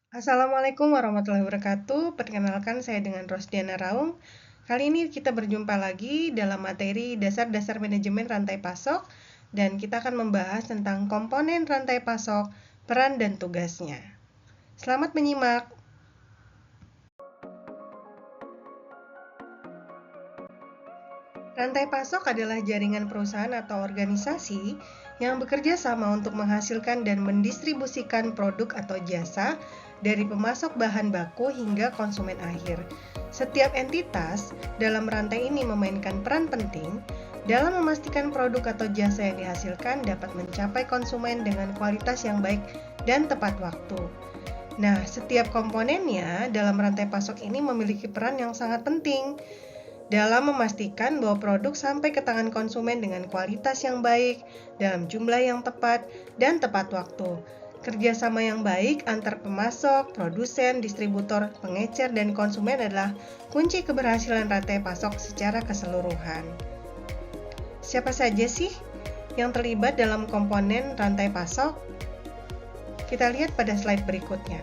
Assalamualaikum warahmatullahi wabarakatuh. Perkenalkan saya dengan Rosdiana Raung. Kali ini kita berjumpa lagi dalam materi dasar-dasar manajemen rantai pasok dan kita akan membahas tentang komponen rantai pasok, peran dan tugasnya. Selamat menyimak. Rantai pasok adalah jaringan perusahaan atau organisasi yang bekerja sama untuk menghasilkan dan mendistribusikan produk atau jasa dari pemasok bahan baku hingga konsumen akhir. Setiap entitas dalam rantai ini memainkan peran penting dalam memastikan produk atau jasa yang dihasilkan dapat mencapai konsumen dengan kualitas yang baik dan tepat waktu. Nah, setiap komponennya dalam rantai pasok ini memiliki peran yang sangat penting dalam memastikan bahwa produk sampai ke tangan konsumen dengan kualitas yang baik, dalam jumlah yang tepat, dan tepat waktu. Kerjasama yang baik antar pemasok, produsen, distributor, pengecer, dan konsumen adalah kunci keberhasilan rantai pasok secara keseluruhan. Siapa saja sih yang terlibat dalam komponen rantai pasok? Kita lihat pada slide berikutnya.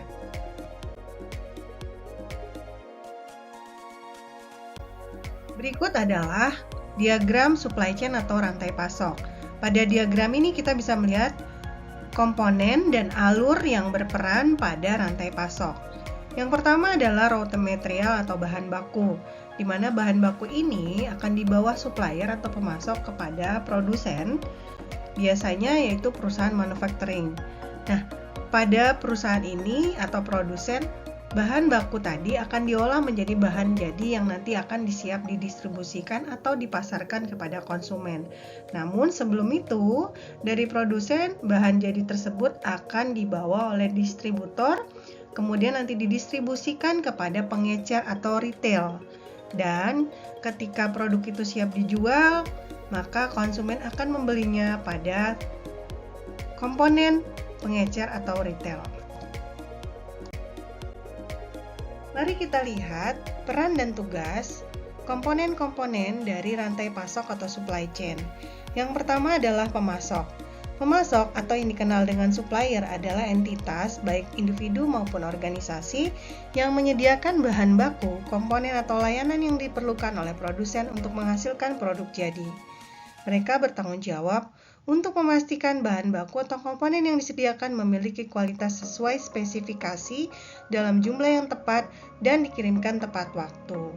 Berikut adalah diagram supply chain atau rantai pasok. Pada diagram ini kita bisa melihat komponen dan alur yang berperan pada rantai pasok. Yang pertama adalah raw material atau bahan baku, di mana bahan baku ini akan dibawa supplier atau pemasok kepada produsen, biasanya yaitu perusahaan manufacturing. Nah, pada perusahaan ini atau produsen, bahan baku tadi akan diolah menjadi bahan jadi yang nanti akan disiap didistribusikan atau dipasarkan kepada konsumen. Namun sebelum itu, dari produsen, bahan jadi tersebut akan dibawa oleh distributor, kemudian nanti didistribusikan kepada pengecer atau retail. Dan ketika produk itu siap dijual, maka konsumen akan membelinya pada komponen pengecer atau retail. Mari kita lihat peran dan tugas komponen-komponen dari rantai pasok atau supply chain. Yang pertama adalah pemasok. Pemasok atau yang dikenal dengan supplier adalah entitas, baik individu maupun organisasi, yang menyediakan bahan baku, komponen atau layanan yang diperlukan oleh produsen untuk menghasilkan produk jadi. Mereka bertanggung jawab untuk memastikan bahan baku atau komponen yang disediakan memiliki kualitas sesuai spesifikasi dalam jumlah yang tepat dan dikirimkan tepat waktu.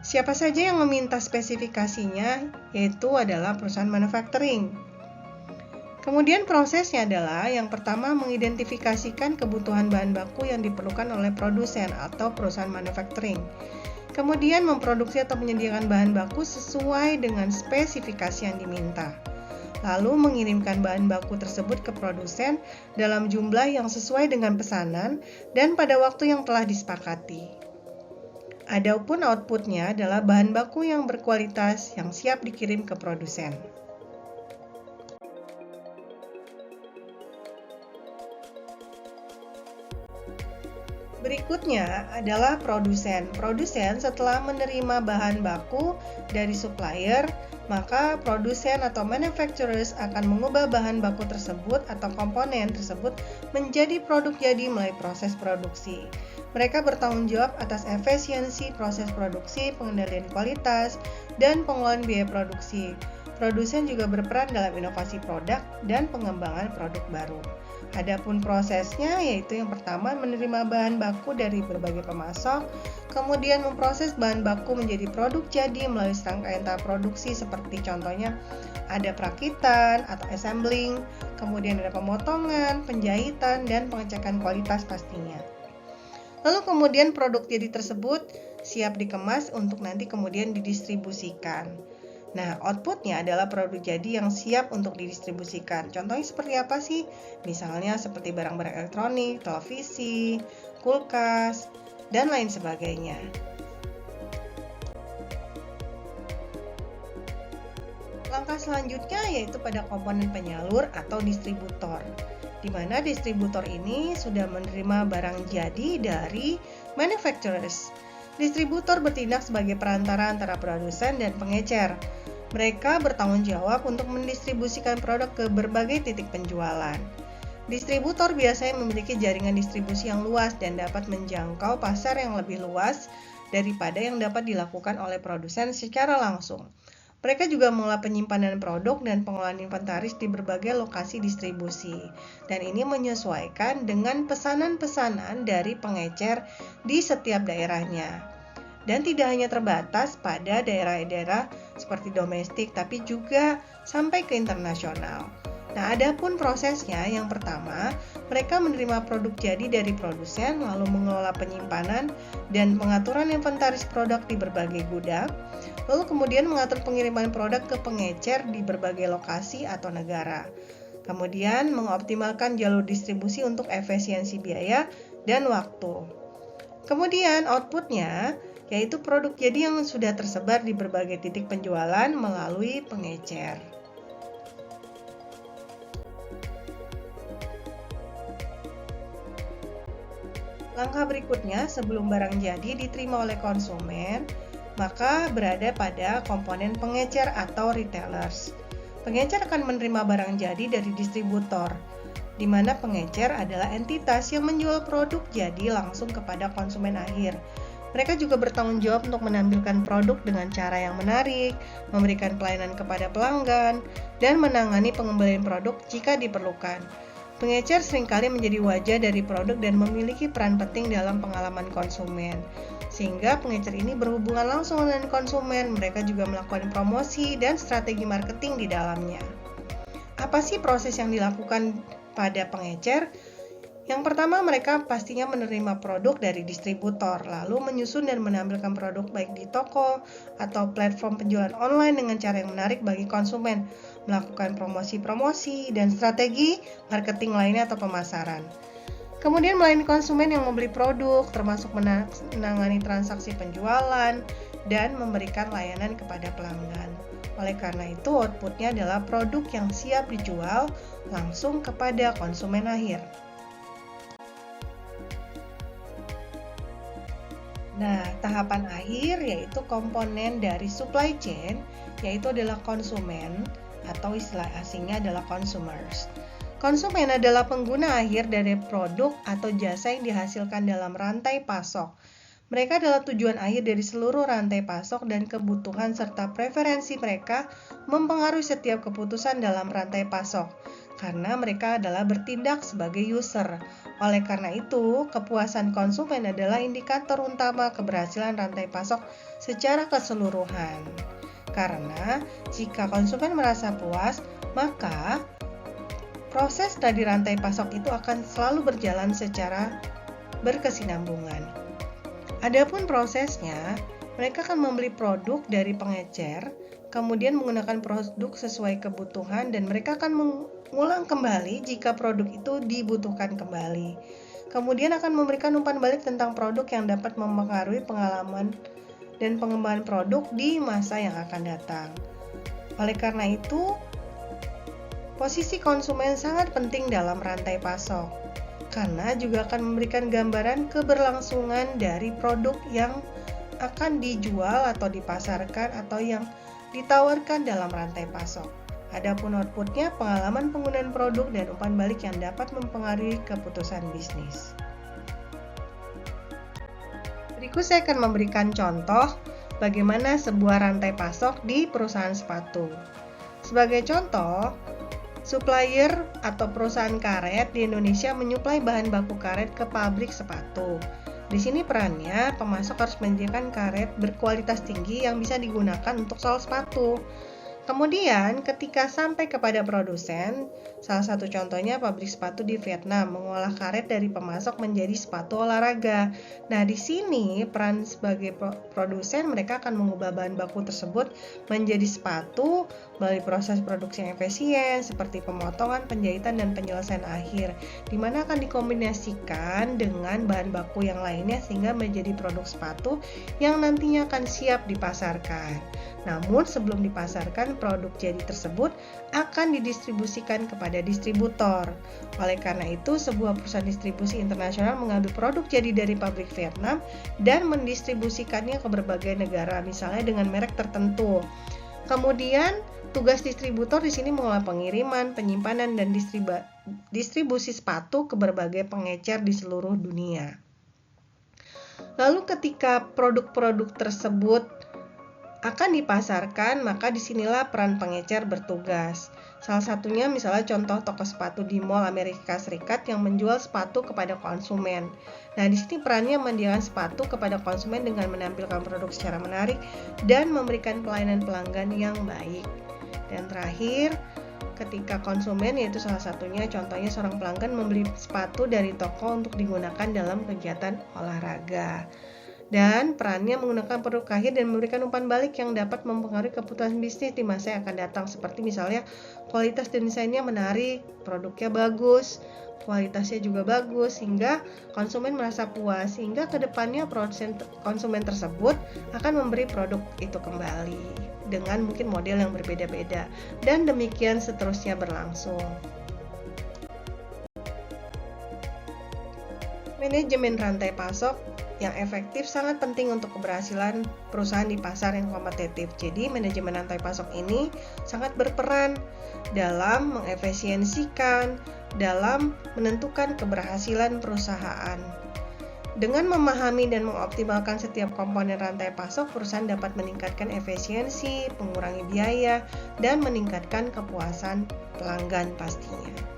Siapa saja yang meminta spesifikasinya, yaitu adalah perusahaan manufacturing. Kemudian prosesnya adalah yang pertama mengidentifikasikan kebutuhan bahan baku yang diperlukan oleh produsen atau perusahaan manufacturing. Kemudian memproduksi atau menyediakan bahan baku sesuai dengan spesifikasi yang diminta. Lalu mengirimkan bahan baku tersebut ke produsen dalam jumlah yang sesuai dengan pesanan dan pada waktu yang telah disepakati. Adapun outputnya adalah bahan baku yang berkualitas yang siap dikirim ke produsen. Berikutnya adalah produsen. Produsen setelah menerima bahan baku dari supplier, maka produsen atau manufacturers akan mengubah bahan baku tersebut atau komponen tersebut menjadi produk jadi melalui proses produksi. Mereka bertanggung jawab atas efisiensi proses produksi, pengendalian kualitas, dan pengelolaan biaya produksi. Produsen juga berperan dalam inovasi produk dan pengembangan produk baru. Adapun prosesnya yaitu yang pertama menerima bahan baku dari berbagai pemasok, kemudian memproses bahan baku menjadi produk jadi melalui serangkaian tahap produksi seperti contohnya ada perakitan atau assembling, kemudian ada pemotongan, penjahitan, dan pengecekan kualitas pastinya. Lalu kemudian produk jadi tersebut siap dikemas untuk nanti kemudian didistribusikan. Nah, outputnya adalah produk jadi yang siap untuk didistribusikan. Contohnya seperti apa sih? Misalnya seperti barang-barang elektronik, televisi, kulkas, dan lain sebagainya. Langkah selanjutnya yaitu pada komponen penyalur atau distributor, di mana distributor ini sudah menerima barang jadi dari manufacturers. Distributor bertindak sebagai perantara antara produsen dan pengecer. Mereka bertanggung jawab untuk mendistribusikan produk ke berbagai titik penjualan. Distributor biasanya memiliki jaringan distribusi yang luas dan dapat menjangkau pasar yang lebih luas daripada yang dapat dilakukan oleh produsen secara langsung. Mereka juga mengelola penyimpanan produk dan pengolahan inventaris di berbagai lokasi distribusi. Dan ini menyesuaikan dengan pesanan-pesanan dari pengecer di setiap daerahnya. Dan tidak hanya terbatas pada daerah-daerah seperti domestik, tapi juga sampai ke internasional. Nah, adapun prosesnya, yang pertama, mereka menerima produk jadi dari produsen, lalu mengelola penyimpanan dan pengaturan inventaris produk di berbagai gudang, lalu kemudian mengatur pengiriman produk ke pengecer di berbagai lokasi atau negara. Kemudian mengoptimalkan jalur distribusi untuk efisiensi biaya dan waktu. Kemudian outputnya, yaitu produk jadi yang sudah tersebar di berbagai titik penjualan melalui pengecer. Langkah berikutnya, sebelum barang jadi diterima oleh konsumen, maka berada pada komponen pengecer atau retailers. Pengecer akan menerima barang jadi dari distributor, di mana pengecer adalah entitas yang menjual produk jadi langsung kepada konsumen akhir. Mereka juga bertanggung jawab untuk menampilkan produk dengan cara yang menarik, memberikan pelayanan kepada pelanggan, dan menangani pengembalian produk jika diperlukan. Pengecer seringkali menjadi wajah dari produk dan memiliki peran penting dalam pengalaman konsumen. Sehingga pengecer ini berhubungan langsung dengan konsumen, mereka juga melakukan promosi dan strategi marketing di dalamnya. Apa sih proses yang dilakukan pada pengecer? Yang pertama, mereka pastinya menerima produk dari distributor, lalu menyusun dan menampilkan produk baik di toko atau platform penjualan online dengan cara yang menarik bagi konsumen, melakukan promosi-promosi dan strategi marketing lainnya atau pemasaran. Kemudian melayani konsumen yang membeli produk, termasuk menangani transaksi penjualan dan memberikan layanan kepada pelanggan. Oleh karena itu, outputnya adalah produk yang siap dijual langsung kepada konsumen akhir. Nah, tahapan akhir yaitu komponen dari supply chain, yaitu adalah konsumen atau istilah asingnya adalah consumers. Konsumen adalah pengguna akhir dari produk atau jasa yang dihasilkan dalam rantai pasok. Mereka adalah tujuan akhir dari seluruh rantai pasok dan kebutuhan serta preferensi mereka mempengaruhi setiap keputusan dalam rantai pasok, karena mereka adalah bertindak sebagai user. Oleh karena itu, kepuasan konsumen adalah indikator utama keberhasilan rantai pasok secara keseluruhan. Karena jika konsumen merasa puas, maka proses dari rantai pasok itu akan selalu berjalan secara berkesinambungan. Adapun prosesnya, mereka akan membeli produk dari pengecer, kemudian menggunakan produk sesuai kebutuhan dan mereka akan mengulang kembali jika produk itu dibutuhkan kembali. Kemudian akan memberikan umpan balik tentang produk yang dapat mempengaruhi pengalaman dan pengembangan produk di masa yang akan datang. Oleh karena itu, posisi konsumen sangat penting dalam rantai pasok, karena juga akan memberikan gambaran keberlangsungan dari produk yang akan dijual atau dipasarkan atau yang ditawarkan dalam rantai pasok. Adapun outputnya, pengalaman penggunaan produk dan umpan balik yang dapat mempengaruhi keputusan bisnis. Berikut saya akan memberikan contoh bagaimana sebuah rantai pasok di perusahaan sepatu. Sebagai contoh, supplier atau perusahaan karet di Indonesia menyuplai bahan baku karet ke pabrik sepatu. Di sini perannya, pemasok harus menyediakan karet berkualitas tinggi yang bisa digunakan untuk sol sepatu. Kemudian, ketika sampai kepada produsen, salah satu contohnya pabrik sepatu di Vietnam mengolah karet dari pemasok menjadi sepatu olahraga. Nah, di sini peran sebagai produsen, mereka akan mengubah bahan baku tersebut menjadi sepatu melalui proses produksi yang efisien seperti pemotongan, penjahitan, dan penyelesaian akhir, di mana akan dikombinasikan dengan bahan baku yang lainnya sehingga menjadi produk sepatu yang nantinya akan siap dipasarkan. Namun sebelum dipasarkan, produk jadi tersebut akan didistribusikan kepada distributor. Oleh karena itu, sebuah perusahaan distribusi internasional mengambil produk jadi dari pabrik Vietnam dan mendistribusikannya ke berbagai negara, misalnya dengan merek tertentu. Kemudian, Tugas distributor di sini mengolah pengiriman, penyimpanan, dan distribusi sepatu ke berbagai pengecer di seluruh dunia. Lalu ketika produk-produk tersebut akan dipasarkan, maka disinilah peran pengecer bertugas. Salah satunya misalnya contoh toko sepatu di Mall Amerika Serikat yang menjual sepatu kepada konsumen. Nah, di sini perannya menyediakan sepatu kepada konsumen dengan menampilkan produk secara menarik dan memberikan pelayanan pelanggan yang baik. Dan terakhir, ketika konsumen, yaitu salah satunya contohnya seorang pelanggan membeli sepatu dari toko untuk digunakan dalam kegiatan olahraga. Dan perannya menggunakan produk akhir dan memberikan umpan balik yang dapat mempengaruhi keputusan bisnis di masa yang akan datang. Seperti misalnya kualitas dan desainnya menarik, produknya bagus, kualitasnya juga bagus, sehingga konsumen merasa puas. Sehingga kedepannya konsumen tersebut akan memberi produk itu kembali dengan mungkin model yang berbeda-beda. Dan demikian seterusnya berlangsung. Manajemen rantai pasok yang efektif sangat penting untuk keberhasilan perusahaan di pasar yang kompetitif. Jadi, manajemen rantai pasok ini sangat berperan dalam mengefisiensikan, dalam menentukan keberhasilan perusahaan. Dengan memahami dan mengoptimalkan setiap komponen rantai pasok, perusahaan dapat meningkatkan efisiensi, mengurangi biaya, dan meningkatkan kepuasan pelanggan pastinya.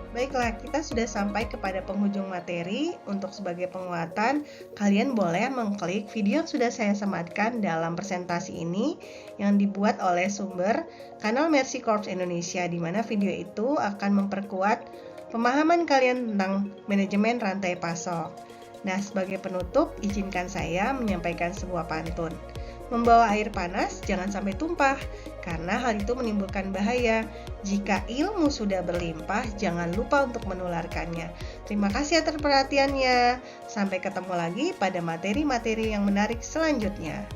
Baiklah, kita sudah sampai kepada penghujung materi. Untuk sebagai penguatan, kalian boleh mengklik video yang sudah saya sematkan dalam presentasi ini yang dibuat oleh sumber kanal Mercy Corps Indonesia, di mana video itu akan memperkuat pemahaman kalian tentang manajemen rantai pasok. Nah, sebagai penutup, izinkan saya menyampaikan sebuah pantun. Membawa air panas jangan sampai tumpah, karena hal itu menimbulkan bahaya. Jika ilmu sudah berlimpah, jangan lupa untuk menularkannya. Terima kasih atas perhatiannya. Sampai ketemu lagi pada materi-materi yang menarik selanjutnya.